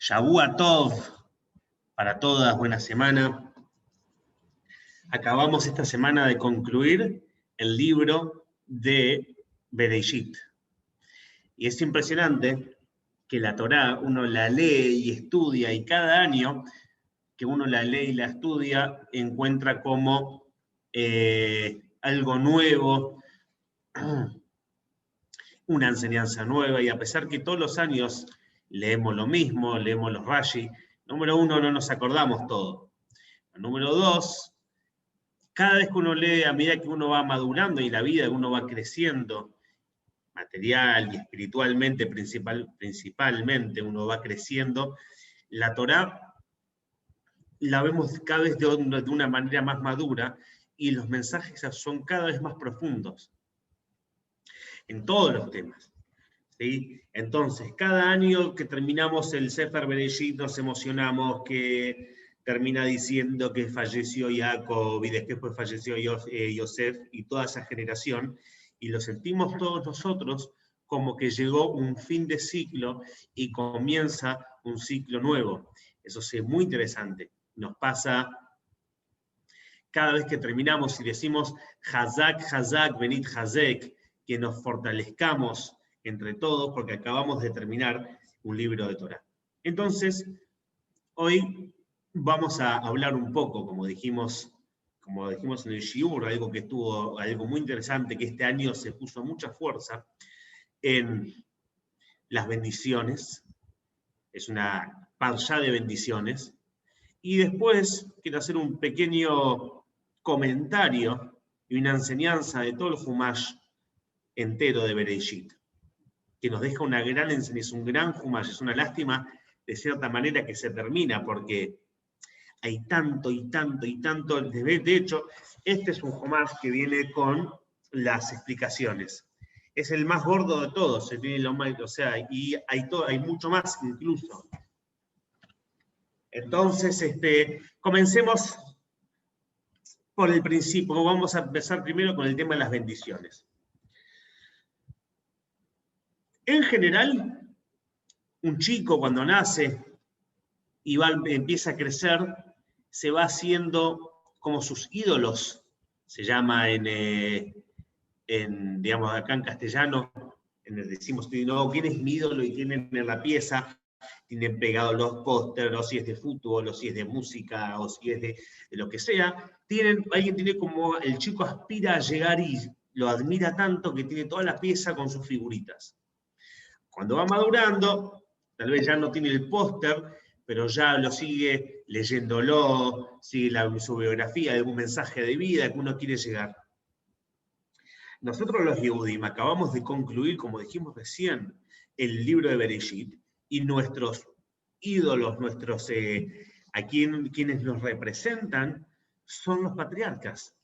Shavua Tov, para todas, buena semana. Acabamos esta semana de concluir el libro de Bereshit. Y es impresionante que la Torá uno la lee y estudia, y cada año que uno la lee y la estudia, encuentra como algo nuevo, una enseñanza nueva, y a pesar que todos los años leemos lo mismo, leemos los Rashi, número uno, no nos acordamos todo. Número dos, cada vez que uno lee, a medida que uno va madurando y la vida uno va creciendo, material y espiritualmente, principalmente uno va creciendo, la Torá la vemos cada vez de una manera más madura y los mensajes son cada vez más profundos en todos los temas. ¿Sí? Entonces, cada año que terminamos el Sefer Bereshit nos emocionamos, que termina diciendo que falleció Jacob y después falleció Yosef y toda esa generación, y lo sentimos todos nosotros como que llegó un fin de ciclo y comienza un ciclo nuevo. Eso es muy interesante. Nos pasa cada vez que terminamos y decimos Hazak, Hazak, Benit Hazek, que nos fortalezcamos entre todos porque acabamos de terminar un libro de Torá. Entonces, hoy vamos a hablar un poco, como dijimos en el Shiur, algo muy interesante, que este año se puso mucha fuerza en las bendiciones. Es una parsha de bendiciones. Y después quiero hacer un pequeño comentario y una enseñanza de todo el Humash entero de Bereshit, que nos deja una gran enseñanza, un gran Humash. Es una lástima, de cierta manera, que se termina, porque hay tanto y tanto y tanto. De hecho, este es un Humash que viene con las explicaciones. Es el más gordo de todos, o sea, y hay mucho más incluso. Entonces, comencemos por el principio. Vamos a empezar primero con el tema de las bendiciones. En general, un chico cuando nace y empieza a crecer, se va haciendo como sus ídolos, se llama digamos, acá en castellano, decimos, no, ¿quién es mi ídolo? Y tienen en la pieza, tienen pegados los pósteres, o si es de fútbol, o si es de música, o si es de lo que sea. Alguien tiene como, el chico aspira a llegar y lo admira tanto que tiene toda la pieza con sus figuritas. Cuando va madurando, tal vez ya no tiene el póster, pero ya lo sigue leyéndolo, sigue su biografía, algún mensaje de vida que uno quiere llegar. Nosotros los Yehudim acabamos de concluir, como dijimos recién, el libro de Bereshit, y nuestros ídolos, quienes nos representan, son los patriarcas.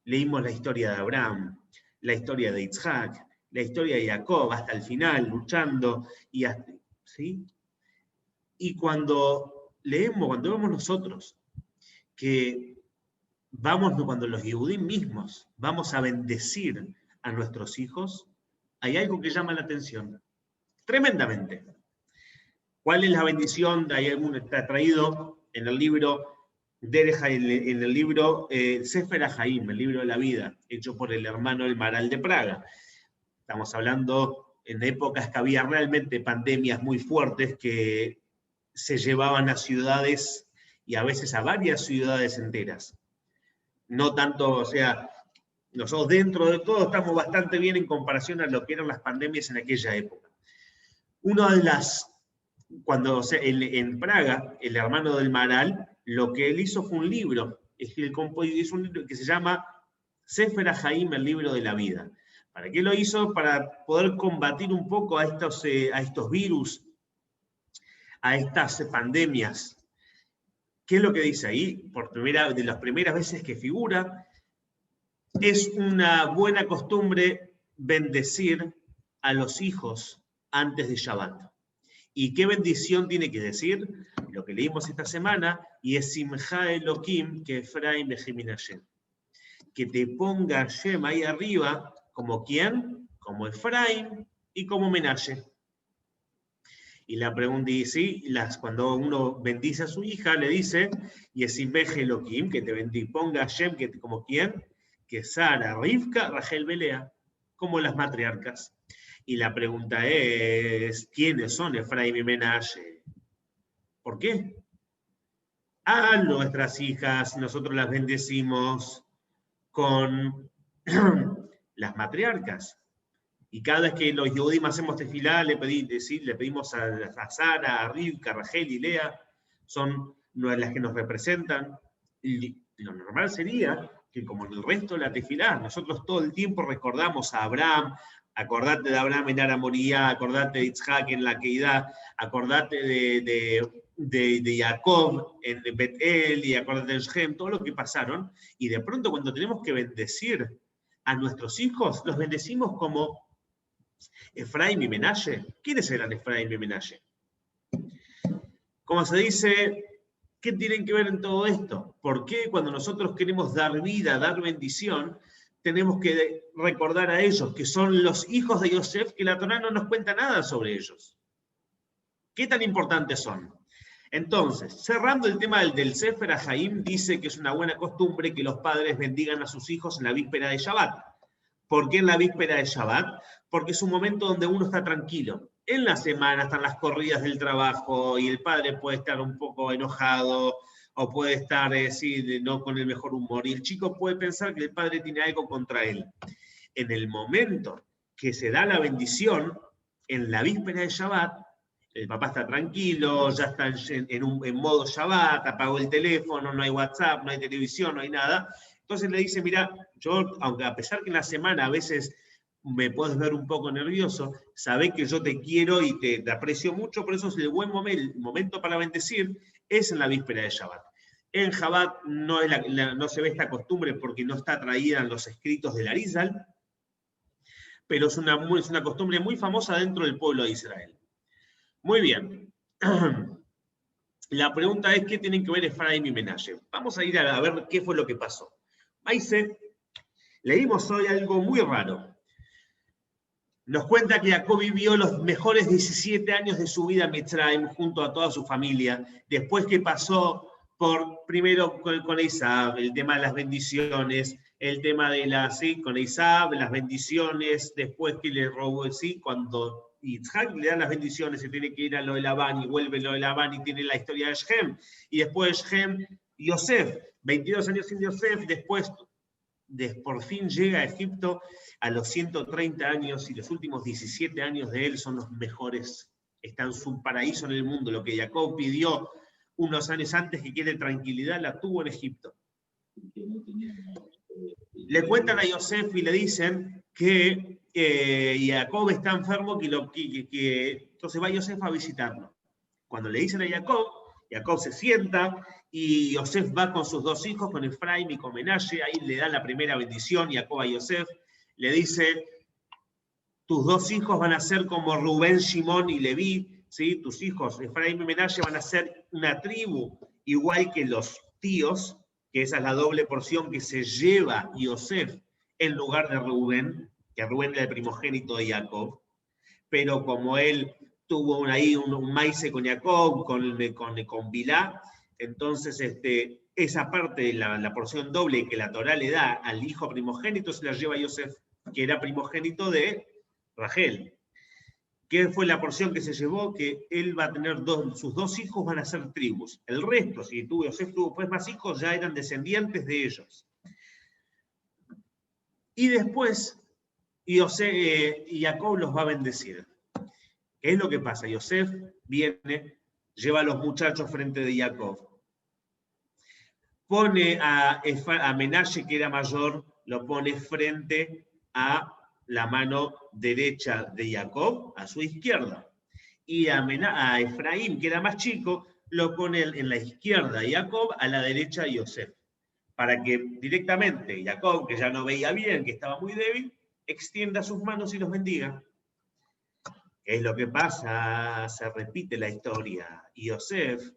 Leímos la historia de Abraham, la historia de Isaac, la historia de Jacob, hasta el final, luchando, ¿sí? Y cuando vemos nosotros que cuando los Yehudim mismos vamos a bendecir a nuestros hijos, hay algo que llama la atención, tremendamente. ¿Cuál es la bendición? Está traído en el libro en el libro Sefer HaHaim, el libro de la vida, hecho por el hermano del Maral de Praga. Estamos hablando en épocas que había realmente pandemias muy fuertes que se llevaban a ciudades y a veces a varias ciudades enteras. No tanto, o sea, nosotros dentro de todo estamos bastante bien en comparación a lo que eran las pandemias en aquella época. En Praga, el hermano del Maral, lo que él hizo fue un libro, hizo un libro que se llama Sefer HaHaim, el libro de la vida. ¿Para qué lo hizo? Para poder combatir un poco a estos virus, a estas pandemias. ¿Qué es lo que dice ahí? De las primeras veces que figura, es una buena costumbre bendecir a los hijos antes de Shabbat. ¿Y qué bendición tiene que decir? Lo que leímos esta semana, y es Simcha Elohim que Efraim Bejimin Hashem. Que te ponga Hashem ahí arriba, ¿como quién? Como Efraim y como Menashe. Y la pregunta dice, sí, cuando uno bendice a su hija, le dice, Yesimbeje Elohim, que te bendiga, ponga Hashem, que como quién, que Sara, Rivka, Rachel, Belea, como las matriarcas. Y la pregunta es, ¿quiénes son Efraim y Menashe? ¿Por qué? A nuestras hijas nosotros las bendecimos con las matriarcas. Y cada vez que los Yehudim hacemos tefilá, le pedimos a Sara, a Rivka, a Rachel y Lea, son las que nos representan. Y lo normal sería que, como en el resto de la tefilá, nosotros todo el tiempo recordamos a Abraham, acordate de Abraham en Ara Moría, acordate de Yitzhak en la Keidá, acordate de Jacob en Betel y acordate de Shem, todo lo que pasaron. Y de pronto, cuando tenemos que bendecir a nuestros hijos, los bendecimos como Efraim y Menashe. ¿Quiénes eran Efraim y Menashe? Como se dice, ¿qué tienen que ver en todo esto? ¿Por qué cuando nosotros queremos dar vida, dar bendición, tenemos que recordar a ellos, que son los hijos de Yosef, que la Torá no nos cuenta nada sobre ellos? ¿Qué tan importantes son? Entonces, cerrando el tema del Sefer HaHaim, dice que es una buena costumbre que los padres bendigan a sus hijos en la víspera de Shabbat. ¿Por qué en la víspera de Shabbat? Porque es un momento donde uno está tranquilo. En la semana están las corridas del trabajo y el padre puede estar un poco enojado o puede estar no con el mejor humor. Y el chico puede pensar que el padre tiene algo contra él. En el momento que se da la bendición, en la víspera de Shabbat, el papá está tranquilo, ya está en modo Shabbat, apagó el teléfono, no hay WhatsApp, no hay televisión, no hay nada. Entonces le dice, mira, yo, aunque a pesar que en la semana a veces me puedes ver un poco nervioso, sabés que yo te quiero y te aprecio mucho, por eso es el buen momento para bendecir, es en la víspera de Shabbat. En Shabbat no se ve esta costumbre porque no está traída en los escritos del Arizal, pero es una costumbre muy famosa dentro del pueblo de Israel. Muy bien. La pregunta es, ¿qué tienen que ver Efraim y Menashe? Vamos a ir a ver qué fue lo que pasó. Maise, leímos hoy algo muy raro. Nos cuenta que Jacob vivió los mejores 17 años de su vida en Mitzrayim junto a toda su familia, después que pasó primero con Isab, el tema de las bendiciones, el tema de con Isab, las bendiciones, después que le robó, cuando Yitzhak le dan las bendiciones, se tiene que ir a lo de Labán y vuelve lo de Labán y tiene la historia de Shem, y después de Shem, Yosef, 22 años sin Yosef, después por fin llega a Egipto a los 130 años y los últimos 17 años de él son los mejores. Está en su paraíso en el mundo. Lo que Jacob pidió unos años antes, que quiere tranquilidad, la tuvo en Egipto. Le cuentan a Yosef y le dicen que Jacob está enfermo, que entonces va Yosef a visitarlo. Cuando le dicen a Jacob, Jacob se sienta y Yosef va con sus dos hijos, con Efraim y con Menashe, ahí le dan la primera bendición, Jacob a Yosef, le dice, tus dos hijos van a ser como Rubén, Shimón y Leví, ¿sí? Tus hijos, Efraim y Menashe, van a ser una tribu, igual que los tíos, que esa es la doble porción que se lleva Yosef en lugar de Rubén, que Rubén era el primogénito de Jacob, pero como él tuvo un maíz con Jacob, con Bilá, entonces esa parte de la porción doble que la Torá le da al hijo primogénito se la lleva Yosef, que era primogénito de Rachel. ¿Qué fue la porción que se llevó? Que él va a tener sus dos hijos van a ser tribus. El resto, si Yosef tuvo pues más hijos, ya eran descendientes de ellos. Y después, Jacob los va a bendecir. ¿Qué es lo que pasa? Yosef viene, lleva a los muchachos frente de Jacob. Pone a Menashe, que era mayor, lo pone frente a la mano derecha de Jacob, a su izquierda. Y a Efraín, que era más chico, lo pone en la izquierda de Jacob, a la derecha de Yosef. Para que directamente Jacob, que ya no veía bien, que estaba muy débil, extienda sus manos y los bendiga. ¿Qué es lo que pasa? Se repite la historia. Y Yosef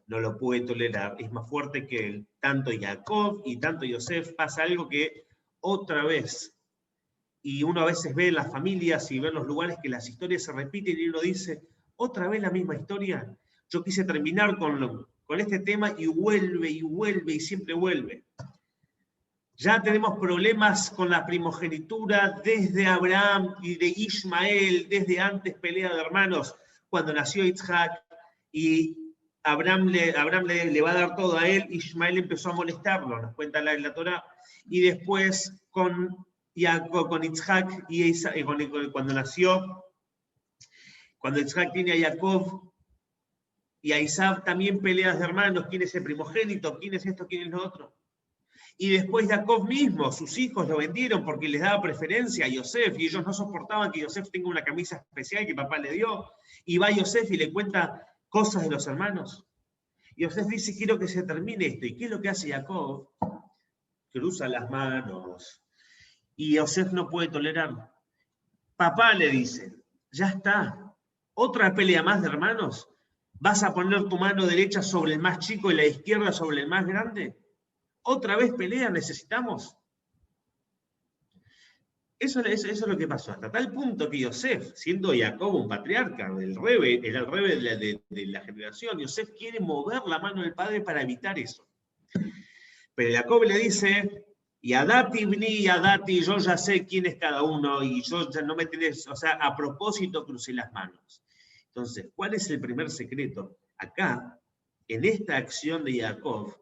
no lo puede tolerar, es más fuerte que él. Tanto Jacob y tanto Yosef pasa algo que otra vez, y uno a veces ve en las familias y ve en los lugares que las historias se repiten y uno dice, Otra vez la misma historia. Yo quise terminar con este tema y vuelve y siempre vuelve. Ya tenemos problemas con la primogenitura desde Abraham y de Ismael, desde antes pelea de hermanos, cuando nació Isaac y Abraham le va a dar todo a él, Ismael empezó a molestarlo, nos cuenta la Torá, y después con Isaac y Isaac, cuando Isaac tiene a Jacob y a Isaac también peleas de hermanos, quién es el primogénito, quién es esto, quién es lo otro. Y después Jacob mismo, sus hijos lo vendieron porque les daba preferencia a Yosef, y ellos no soportaban que Yosef tenga una camisa especial que papá le dio, y va Yosef y le cuenta cosas de los hermanos. Y Yosef dice, quiero que se termine esto. ¿Y qué es lo que hace Jacob? Cruza las manos. Y Yosef no puede tolerar. Papá le dice, ya está, otra pelea más de hermanos. ¿Vas a poner tu mano derecha sobre el más chico y la izquierda sobre el más grande? ¿Otra vez pelea necesitamos? Eso es lo que pasó, hasta tal punto que Yosef, siendo Jacob un patriarca, era el rebe de la generación, Yosef quiere mover la mano del padre para evitar eso. Pero Jacob le dice, Yadati, Bni, Yadati, yo ya sé quién es cada uno, y yo ya no me tenés, o sea, a propósito crucé las manos. Entonces, ¿cuál es el primer secreto? Acá, en esta acción de Jacob,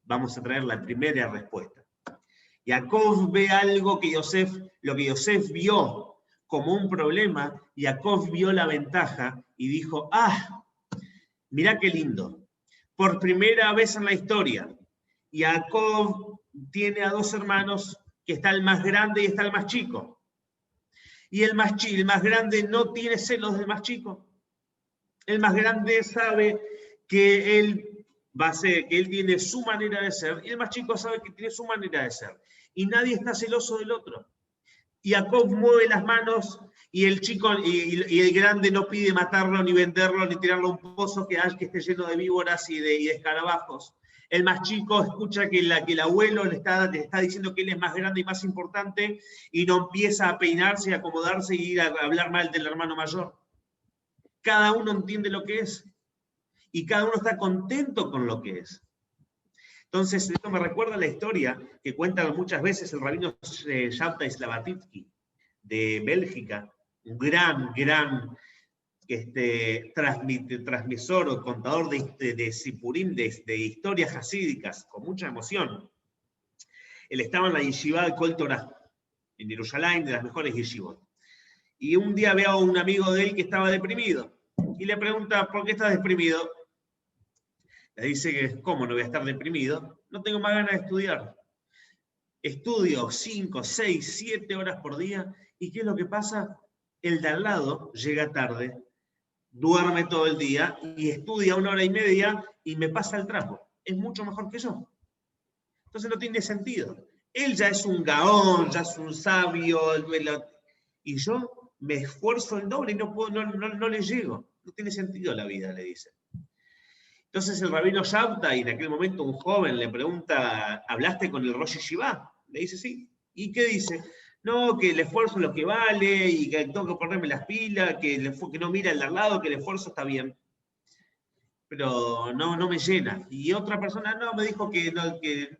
vamos a traer la primera respuesta. Jacob ve algo que lo que Yosef vio como un problema, Jacob vio la ventaja y dijo, mirá qué lindo. Por primera vez en la historia, Jacob tiene a dos hermanos, que está el más grande y está el más chico. Y el más grande no tiene celos del más chico. El más grande sabe que él tiene su manera de ser, y el más chico sabe que tiene su manera de ser. Y nadie está celoso del otro. Y Jacob mueve las manos, y el chico y el grande no pide matarlo, ni venderlo, ni tirarlo a un pozo que esté lleno de víboras y de escarabajos. El más chico escucha que el abuelo le está diciendo que él es más grande y más importante, y no empieza a peinarse, a acomodarse y ir a hablar mal del hermano mayor. Cada uno entiende lo que es. Y cada uno está contento con lo que es. Entonces, esto me recuerda a la historia que cuenta muchas veces el rabino Shabtai Slavatitsky de Bélgica, un gran transmisor o contador de sipurim, de historias hasídicas, con mucha emoción. Él estaba en la yeshiva de Kol Torah, en Jerusalén, de las mejores yeshivot. Y un día ve a un amigo de él que estaba deprimido, y le pregunta, ¿por qué estás deprimido? Le dice que, ¿cómo no voy a estar deprimido? No tengo más ganas de estudiar. Estudio 5, 6, 7 horas por día, ¿y qué es lo que pasa? El de al lado llega tarde, duerme todo el día y estudia 1 hora y media y me pasa el trapo. Es mucho mejor que yo. Entonces no tiene sentido. Él ya es un gaón, ya es un sabio, y yo me esfuerzo el doble y no le llego. No tiene sentido la vida, le dice. Entonces el rabino Shabtai, en aquel momento un joven, le pregunta, ¿hablaste con el Rosh Yeshiva? Le dice, sí. ¿Y qué dice? No, que el esfuerzo es lo que vale, y que tengo que ponerme las pilas, que no mira el de al lado, que el esfuerzo está bien. Pero no me llena. Y otra persona no me dijo que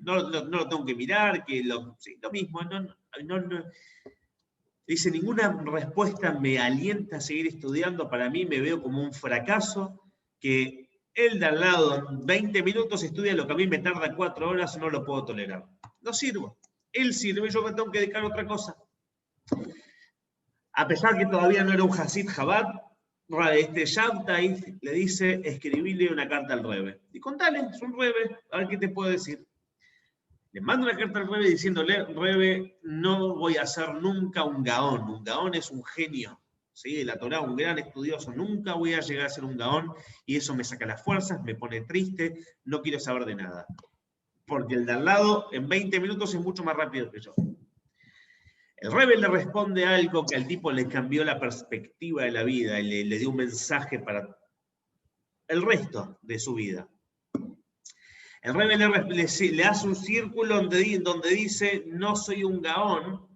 no lo tengo que mirar, sí, lo mismo. Dice, ninguna respuesta me alienta a seguir estudiando. Para mí me veo como un fracaso, que él de al lado en 20 minutos estudia lo que a mí me tarda 4 horas, no lo puedo tolerar. No sirvo. Él sirve, yo me tengo que dedicar a otra cosa. A pesar que todavía no era un Hasid Chabad, Shabtai le dice, escribile una carta al Rebe. Y contale, es un Rebe, a ver qué te puedo decir. Le manda una carta al Rebe diciéndole, Rebe, no voy a ser nunca un gaón. Un gaón es un genio. ¿Sí? De la Torá, un gran estudioso. Nunca voy a llegar a ser un gaón, y eso me saca las fuerzas, me pone triste, no quiero saber de nada. Porque el de al lado, en 20 minutos, es mucho más rápido que yo. El Rebe le responde algo que al tipo le cambió la perspectiva de la vida y le dio un mensaje para el resto de su vida. El Rebe le hace un círculo donde dice, no soy un gaón,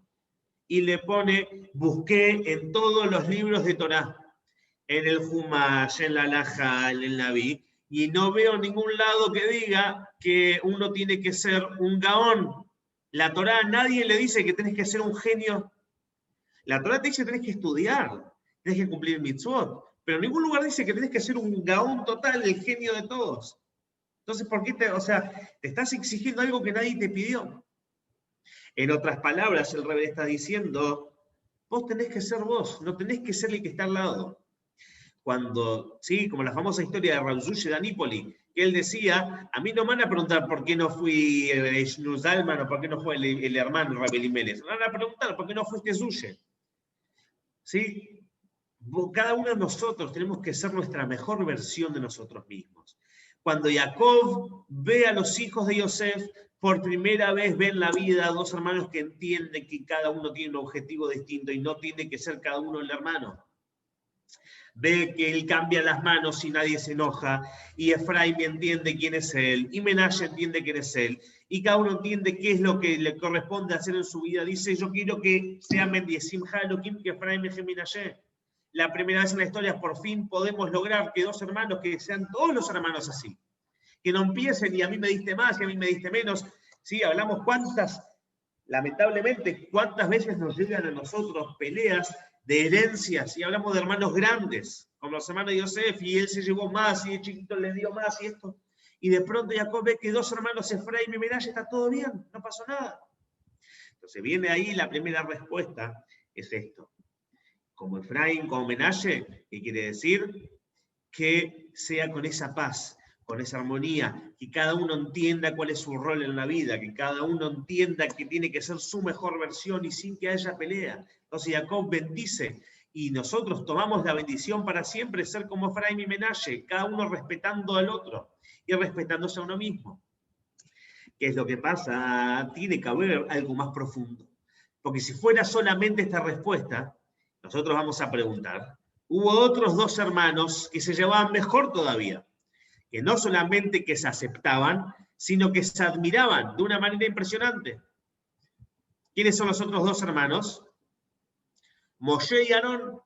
y le pone, busqué en todos los libros de Torá. en el Humash, en la Laja, en el Naví, y no veo ningún lado que diga que uno tiene que ser un gaón. La Torá, nadie le dice que tenés que ser un genio. La Torá te dice que tenés que estudiar, tenés que cumplir mitzvot, pero en ningún lugar dice que tenés que ser un gaón total, el genio de todos. Entonces, ¿por qué te estás exigiendo algo que nadie te pidió? En otras palabras, el Rebbe está diciendo, vos tenés que ser vos, no tenés que ser el que está al lado. Cuando, sí, como la famosa historia de Rav Zushe de Anípoli, que él decía, a mí no me van a preguntar por qué no fui Shnuzalman o por qué no fue el hermano Rabbi Elimelech. Me van a preguntar por qué no fuiste Zushe. ¿Sí? Cada uno de nosotros tenemos que ser nuestra mejor versión de nosotros mismos. Cuando Jacob ve a los hijos de Yosef, por primera vez ven la vida dos hermanos que entienden que cada uno tiene un objetivo distinto y no tiene que ser cada uno el hermano. Ve que él cambia las manos y nadie se enoja, y Efraim entiende quién es él, y Menashe entiende quién es él, y cada uno entiende qué es lo que le corresponde hacer en su vida. Dice, yo quiero que sean Mendisimha Elohim que Efraim y Menashe. La primera vez en la historia, por fin podemos lograr que dos hermanos, que sean todos los hermanos así. Que no empiecen y a mí me diste más y a mí me diste menos. Sí, hablamos lamentablemente, cuántas veces nos llegan a nosotros peleas de herencias, y hablamos de hermanos grandes, como los hermanos de Yosef, y él se llevó más, y el chiquito le dio más, y esto. Y de pronto Jacob ve que dos hermanos, Efraim y Menashe, está todo bien, no pasó nada. Entonces viene ahí la primera respuesta, es esto. Como Efraim, como Menashe, ¿qué quiere decir? Que sea con esa paz, con esa armonía, que cada uno entienda cuál es su rol en la vida, que cada uno entienda que tiene que ser su mejor versión y sin que haya pelea. Entonces Jacob bendice y nosotros tomamos la bendición para siempre, ser como Efraim y Menashe, cada uno respetando al otro y respetándose a uno mismo. ¿Qué es lo que pasa? Tiene que haber algo más profundo. Porque si fuera solamente esta respuesta, nosotros vamos a preguntar, hubo otros dos hermanos que se llevaban mejor todavía, que no solamente que se aceptaban, sino que se admiraban de una manera impresionante. ¿Quiénes son los otros dos hermanos? Moshe y Aarón.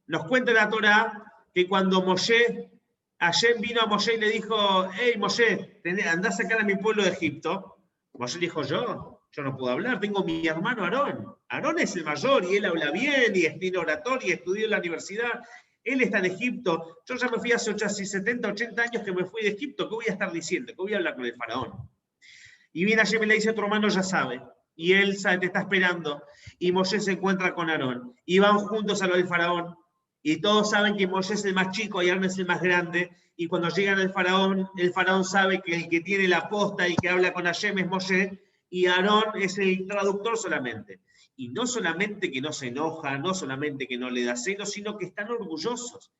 Nos cuenta la Torá que cuando Hashem vino a Moshe y le dijo, hey Moshe, andá a sacar a mi pueblo de Egipto. Moshe dijo, yo no puedo hablar, tengo mi hermano Aarón. Aarón es el mayor y él habla bien y tiene oratoria y estudió en la universidad. Él está en Egipto. Yo ya me fui hace 70, 80 años que me fui de Egipto. ¿Qué voy a estar diciendo? ¿Qué voy a hablar con el faraón? Y viene Hashem y le dice, tu hermano ya sabe. Y él sabe, te está esperando. Y Moshe se encuentra con Aarón. Y van juntos a lo del faraón. Y todos saben que Moshe es el más chico y Aarón es el más grande. Y cuando llegan al faraón, el faraón sabe que el que tiene la posta y que habla con Hashem es Moshe. Y Aarón es el traductor solamente. Y no solamente que no se enoja, no solamente que no le da celos, sino que están orgullosos.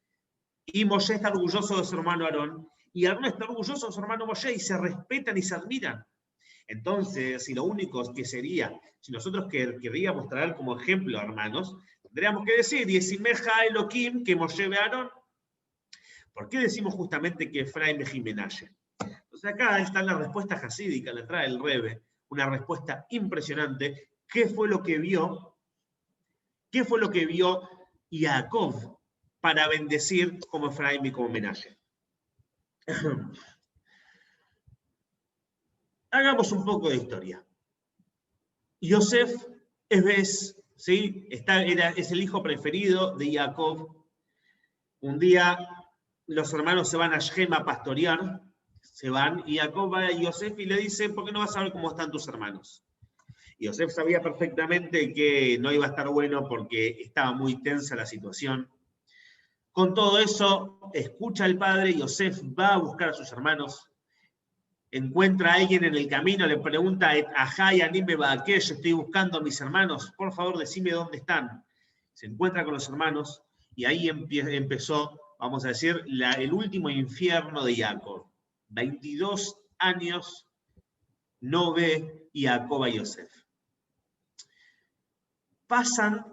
Y Moshe está orgulloso de su hermano Aarón, y Aarón está orgulloso de su hermano Moshe, y se respetan y se admiran. Entonces, si lo único que sería, si nosotros querríamos traer como ejemplo, hermanos, tendríamos que decir, Yesimeja Elohim, que Moshe ve a Aarón. ¿Por qué decimos justamente que Efraim y Menashe? Entonces acá está la respuesta jasídica, la trae el Rebbe, una respuesta impresionante. ¿Qué fue lo que vio? ¿Qué fue lo que vio Jacob para bendecir como Efraim y como Menashe? Hagamos un poco de historia. Yosef ¿sí? Es el hijo preferido de Jacob. Un día los hermanos se van a Shem a pastorear, se van, y Jacob va a Yosef y le dice, ¿por qué no vas a ver cómo están tus hermanos? Yosef sabía perfectamente que no iba a estar bueno porque estaba muy tensa la situación. Con todo eso, escucha al padre, Yosef va a buscar a sus hermanos, encuentra a alguien en el camino, le pregunta, ajá, y anime va yo estoy buscando a mis hermanos, por favor decime dónde están. Se encuentra con los hermanos y ahí empezó, vamos a decir, el último infierno de Jacob. 22 años no ve Jacob a Yosef. Pasan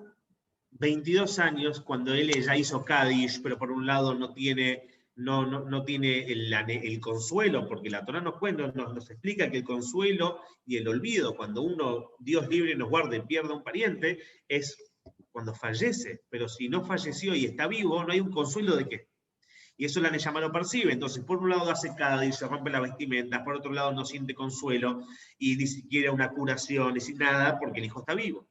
22 años cuando él ya hizo Kadish, pero por un lado no tiene el consuelo, porque la Torá nos explica que el consuelo y el olvido, cuando Dios libre nos guarde, pierda un pariente, es cuando fallece, pero si no falleció y está vivo, no hay un consuelo de qué. Y eso la Neyama lo percibe. Entonces, por un lado hace cada y se rompe la vestimenta, por otro lado no siente consuelo y ni siquiera una curación, ni nada, porque el hijo está vivo.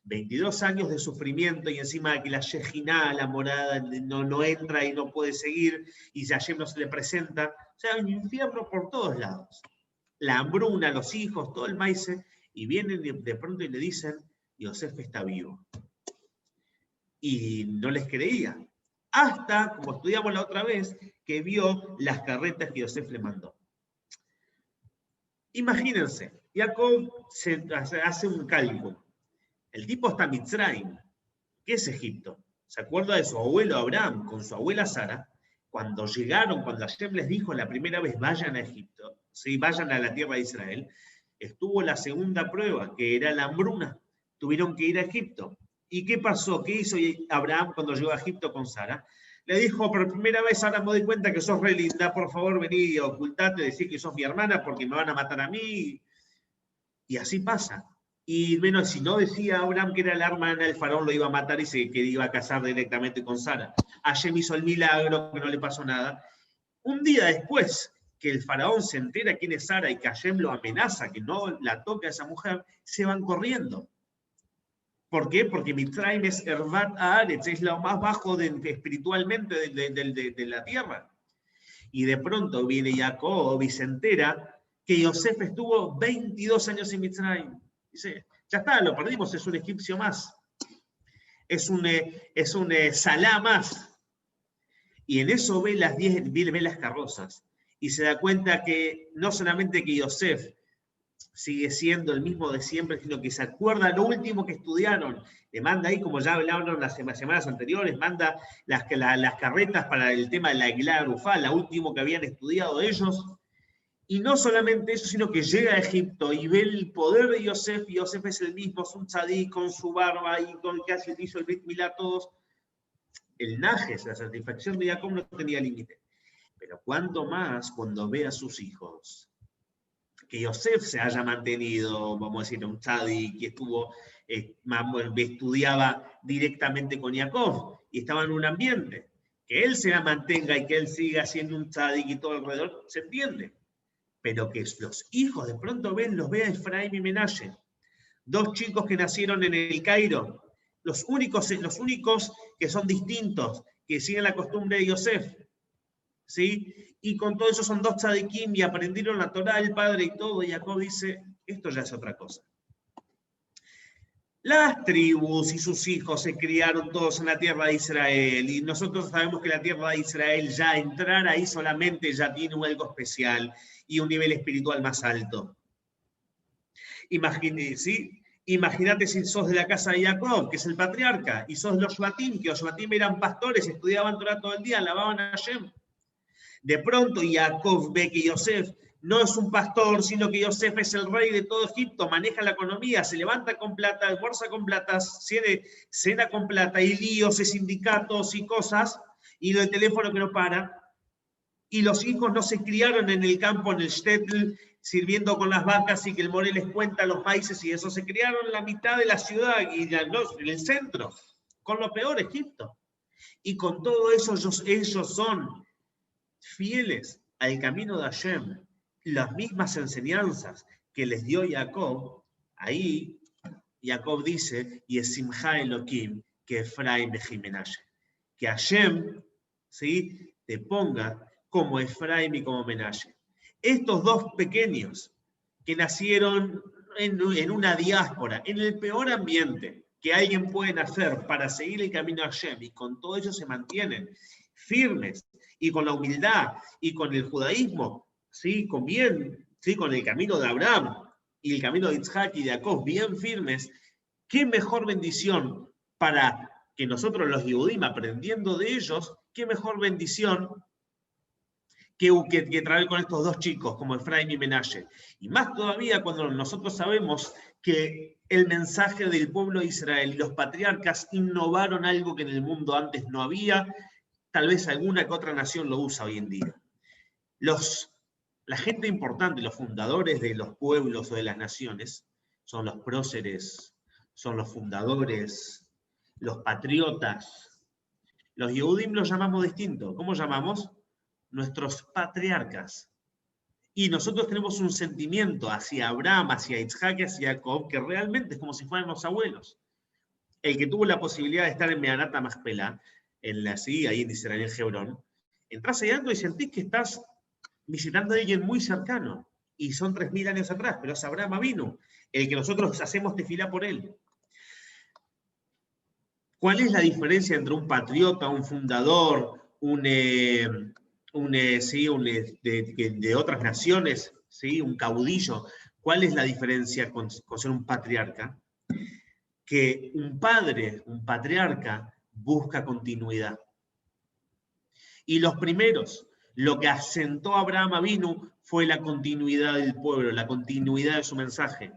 22 años de sufrimiento y encima de que la Shejina, la morada, no entra y no puede seguir, y Yashem no se le presenta. O sea, un infierno por todos lados. La hambruna, los hijos, todo el maíz, y vienen de pronto y le dicen, Yosef está vivo. Y no les creía. Hasta, como estudiamos la otra vez, que vio las carretas que Yosef le mandó. Imagínense, Jacob hace un cálculo. El tipo está en Mitzrayim. ¿Qué es Egipto? ¿Se acuerda de su abuelo Abraham con su abuela Sara? Cuando llegaron, cuando Hashem les dijo la primera vez, vayan a Egipto, ¿sí? Vayan a la tierra de Israel, estuvo la segunda prueba, que era la hambruna. Tuvieron que ir a Egipto. ¿Y qué pasó? ¿Qué hizo Abraham cuando llegó a Egipto con Sara? Le dijo, por primera vez ahora me doy cuenta que sos re linda, por favor vení y ocultate, decir que sos mi hermana porque me van a matar a mí. Y así pasa. Y bueno, si no decía Abraham que era la hermana, el faraón lo iba a matar y que iba a casar directamente con Sara. Hashem hizo el milagro, que no le pasó nada. Un día después que el faraón se entera quién es Sara y que Hashem lo amenaza, que no la toque a esa mujer, se van corriendo. ¿Por qué? Porque Mitzrayim es Ervat Haaretz, es lo más bajo espiritualmente de la tierra. Y de pronto viene Jacob y se entera que Yosef estuvo 22 años en Mitzrayim. Dice, ya está, lo perdimos, es un egipcio más. Es un salá más. Y en eso ve las carrozas. Y se da cuenta que no solamente que Yosef sigue siendo el mismo de siempre, sino que se acuerda lo último que estudiaron. Le manda ahí, como ya hablaron las semanas anteriores, manda las carretas para el tema de la Aguilá Rufá, la último que habían estudiado ellos. Y no solamente eso, sino que llega a Egipto y ve el poder de Yosef, y Yosef es el mismo, es un tzadí con su barba y con que hizo el Brit Milá, todos. El najes, la satisfacción de Jacob no tenía límite. Pero cuánto más cuando ve a sus hijos. Que Yosef se haya mantenido, vamos a decir, un tzadí, que estudiaba directamente con Jacob y estaba en un ambiente. Que él se la mantenga y que él siga siendo un tzadí y todo alrededor, se entiende. Pero que los hijos de pronto los ve a Efraim y Menashe, dos chicos que nacieron en el Cairo, los únicos que son distintos, que siguen la costumbre de Yosef, ¿sí? Y con todo eso son dos tzadikim y aprendieron la Torá, el padre y todo, y Jacob dice, esto ya es otra cosa. Las tribus y sus hijos se criaron todos en la tierra de Israel, y nosotros sabemos que la tierra de Israel, ya entrar ahí solamente ya tiene algo especial y un nivel espiritual más alto. Imagínate si sos de la casa de Jacob, que es el patriarca, y sos los Shvatim, que los Shvatim eran pastores, estudiaban Torá todo el día, alababan a Hashem. De pronto Jacob ve que Yosef no es un pastor, sino que Yosef es el rey de todo Egipto, maneja la economía, se levanta con plata, almuerza con plata, cena con plata, y líos, y sindicatos y cosas, y el teléfono que no para. Y los hijos no se criaron en el campo, en el shtetl, sirviendo con las vacas y que el more les cuenta los maíces y eso. Se criaron en la mitad de la ciudad y en el centro, con lo peor, Egipto. Y con todo eso ellos son fieles al camino de Hashem, las mismas enseñanzas que les dio Jacob. Ahí Jacob dice, y es Simcha Elohim, que Efraim Mejimenashe. Que Hashem, ¿sí?, te ponga como Efraim y como Menashe. Estos dos pequeños que nacieron en una diáspora, en el peor ambiente que alguien puede nacer para seguir el camino de Hashem, y con todo ello se mantienen firmes, y con la humildad, y con el judaísmo, ¿sí?, con el camino de Abraham, y el camino de Isaac y de Jacob, bien firmes. ¿Qué mejor bendición para que nosotros los Yehudim, aprendiendo de ellos, qué mejor bendición que traer con estos dos chicos, como Efraim y Menashe? Y más todavía cuando nosotros sabemos que el mensaje del pueblo de Israel y los patriarcas innovaron algo que en el mundo antes no había, tal vez alguna que otra nación lo usa hoy en día. La gente importante, los fundadores de los pueblos o de las naciones, son los próceres, son los fundadores, los patriotas. Los Yehudim los llamamos distinto. ¿Cómo llamamos? Nuestros patriarcas. Y nosotros tenemos un sentimiento hacia Abraham, hacia Isaac y hacia Jacob, que realmente es como si fueran los abuelos. El que tuvo la posibilidad de estar en Meharat HaMachpelah, ahí en Israel, en Hebrón, entras allá adentro y sentís que estás visitando a alguien muy cercano. Y son 3000 años atrás, pero es Abraham Avinu, el que nosotros hacemos tefilá por él. ¿Cuál es la diferencia entre un patriota, un fundador, de otras naciones, ¿sí? Un caudillo? ¿Cuál es la diferencia con ser un patriarca? Que un padre, un patriarca, busca continuidad. Y los primeros, lo que asentó a Abraham Avinu fue la continuidad del pueblo, la continuidad de su mensaje.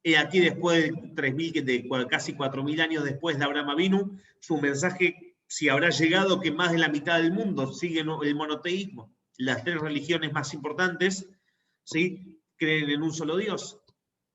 Y aquí después de casi 4000 años después de Abraham Avinu, su mensaje, si habrá llegado, que más de la mitad del mundo sigue el monoteísmo. Las 3 religiones más importantes, ¿sí?, creen en un solo Dios.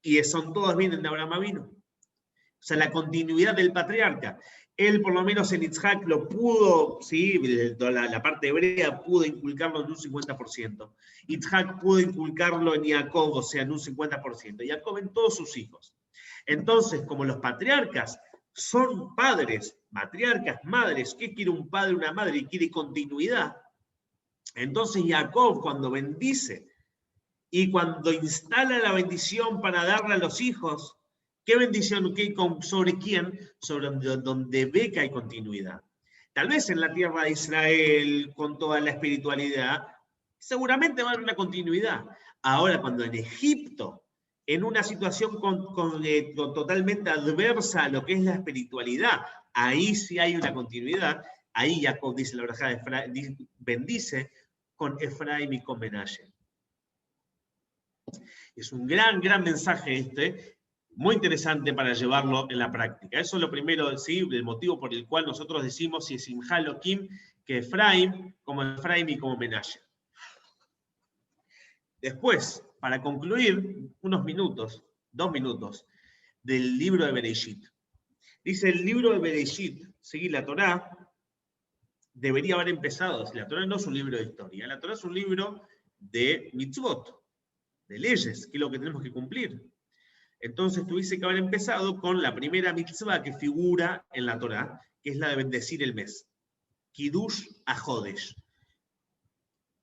Y todas vienen de Abraham Avinu. O sea, la continuidad del patriarca. Él, por lo menos en Isaac, lo pudo, ¿sí? La parte hebrea pudo inculcarlo en un 50%. Isaac pudo inculcarlo en Jacob, o sea, en un 50%. Jacob en todos sus hijos. Entonces, como los patriarcas son padres, matriarcas, madres, ¿qué quiere un padre, una madre? Y quiere continuidad. Entonces, Jacob, cuando bendice y cuando instala la bendición para darle a los hijos, ¿qué bendición? ¿Sobre quién? Sobre donde ve que hay continuidad. Tal vez en la tierra de Israel, con toda la espiritualidad, seguramente va a haber una continuidad. Ahora, cuando en Egipto, en una situación totalmente adversa a lo que es la espiritualidad, ahí sí hay una continuidad. Ahí Jacob dice la braja de Efraín, bendice con Efraín y con Menashe. Es un gran mensaje muy interesante para llevarlo en la práctica. Eso es lo primero, ¿sí? El motivo por el cual nosotros decimos si es Simcha Elohim, que Efraín y como Menashe. Después, para concluir, 2 minutos, del libro de Bereshit. Dice el libro de Bereshit, ¿sí? La Torá debería haber empezado. La Torá no es un libro de historia, la Torá es un libro de mitzvot, de leyes, que es lo que tenemos que cumplir. Entonces tuviese que haber empezado con la primera mitzvah que figura en la Torá, que es la de bendecir el mes. Kiddush HaJodesh.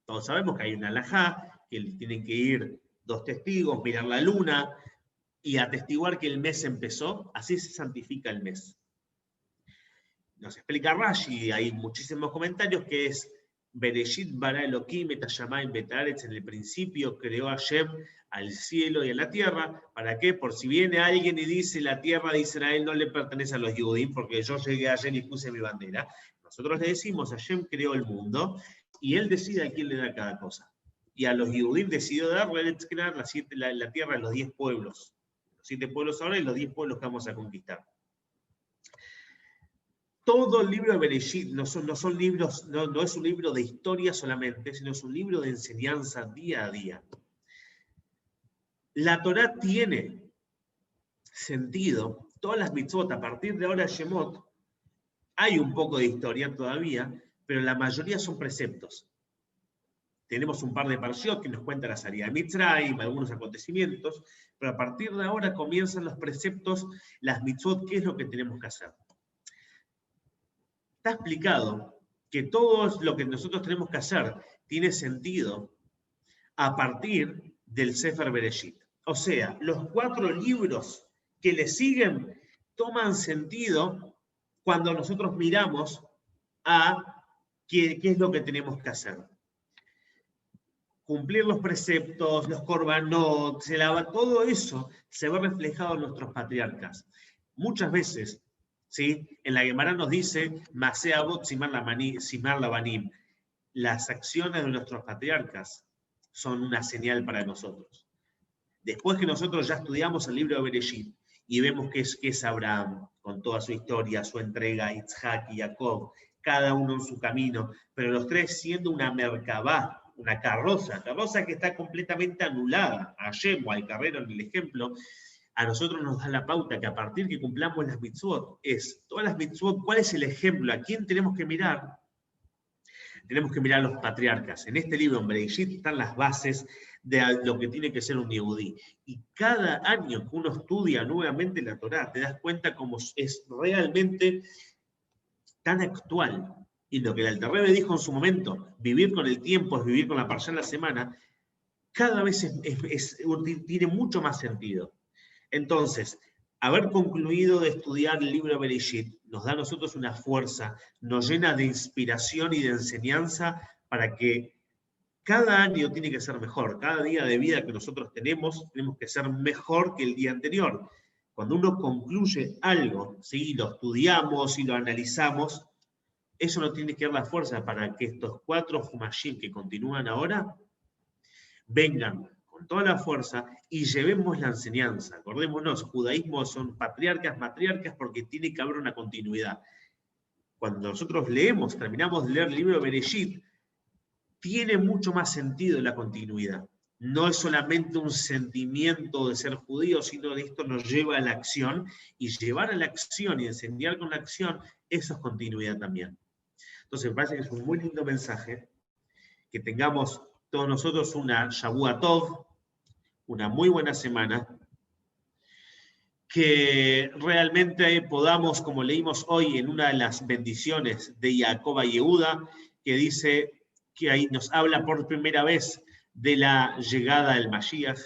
Todos sabemos que hay una halajá, que tienen que ir 2 testigos, mirar la luna y atestiguar que el mes empezó. Así se santifica el mes. Nos explica Rashi, hay muchísimos comentarios, que es Bereshit bara Elohim et hashamayim betaretz, en el principio creó Hashem al cielo y a la tierra. ¿Para qué? Por si viene alguien y dice la tierra de Israel no le pertenece a los Yehudim, porque yo llegué ayer y puse mi bandera. Nosotros le decimos, Hashem creó el mundo y él decide a quién le da cada cosa. Y a los Yehudim decidió darle la tierra a los 10 pueblos. Los 7 pueblos ahora y los 10 pueblos que vamos a conquistar. Todo el libro de Bereshit no es un libro de historia solamente, sino es un libro de enseñanza día a día. La Torá tiene sentido, todas las mitzvot, a partir de ahora Shemot, hay un poco de historia todavía, pero la mayoría son preceptos. Tenemos un par de parshiot que nos cuentan la salida de Mitzrayim, algunos acontecimientos, pero a partir de ahora comienzan los preceptos, las mitzvot, qué es lo que tenemos que hacer. Está explicado que todo lo que nosotros tenemos que hacer tiene sentido a partir del Sefer Bereshit. O sea, los 4 libros que le siguen toman sentido cuando nosotros miramos a qué es lo que tenemos que hacer. Cumplir los preceptos, los korbanot, todo eso se ve reflejado en nuestros patriarcas. Muchas veces, ¿sí? En la Gemara nos dice, Masea Avot Simar Labanim, las acciones de nuestros patriarcas son una señal para nosotros. Después que nosotros ya estudiamos el libro de Bereshit y vemos que es Abraham, con toda su historia, su entrega, Isaac y Jacob, cada uno en su camino, pero los 3 siendo una merkabá, una carroza que está completamente anulada, a Hashem o al carrero en el ejemplo, a nosotros nos da la pauta que a partir que cumplamos las mitzvot, todas las mitzvot, ¿cuál es el ejemplo? ¿A quién tenemos que mirar? Tenemos que mirar a los patriarcas. En este libro, en Bereshit, están las bases de lo que tiene que ser un yehudí. Y cada año que uno estudia nuevamente la Torá, te das cuenta cómo es realmente tan actual. Y lo que el Alter Rebbe dijo en su momento, vivir con el tiempo es vivir con la parshá en la semana, cada vez tiene mucho más sentido. Entonces, haber concluido de estudiar el libro de Bereshit nos da a nosotros una fuerza, nos llena de inspiración y de enseñanza para que cada año tiene que ser mejor. Cada día de vida que nosotros tenemos que ser mejor que el día anterior. Cuando uno concluye algo, ¿sí? Lo estudiamos y lo analizamos, eso nos tiene que dar la fuerza para que estos 4 Humashim que continúan ahora vengan con toda la fuerza y llevemos la enseñanza. Acordémonos, judaísmo son patriarcas, matriarcas, porque tiene que haber una continuidad. Cuando nosotros leemos, terminamos de leer el libro de Bereshit, tiene mucho más sentido la continuidad. No es solamente un sentimiento de ser judío, sino que esto nos lleva a la acción, y llevar a la acción y enseñar con la acción, eso es continuidad también. Entonces me parece que es un muy lindo mensaje, que tengamos todos nosotros una Shavua Tov, una muy buena semana, que realmente podamos, como leímos hoy en una de las bendiciones de Jacob a Yehuda, que dice que ahí nos habla por primera vez de la llegada del Mashiach,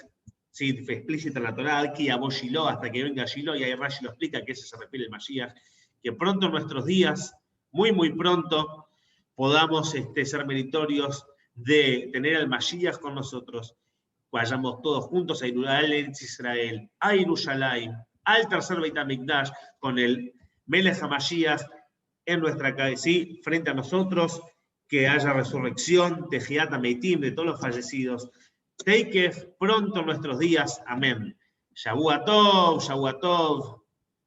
¿sí? Explícita en la Torá, que Yabó Shiloh, hasta que venga Shiloh, y ahí Rashi lo explica que ese se refiere al Mashiach, que pronto en nuestros días, muy muy pronto, podamos ser meritorios de tener al Mashiach con nosotros, vayamos todos juntos a Israel, a Jerusalén, al tercer Beit HaMikdash, con el Melech HaMashiach en nuestra cabeza, ¿sí? Frente a nosotros, que haya resurrección de Tehiat HaMeitim, de todos los fallecidos. Teikef, pronto en nuestros días. Amén. Shavua Tov, Shavua Tov.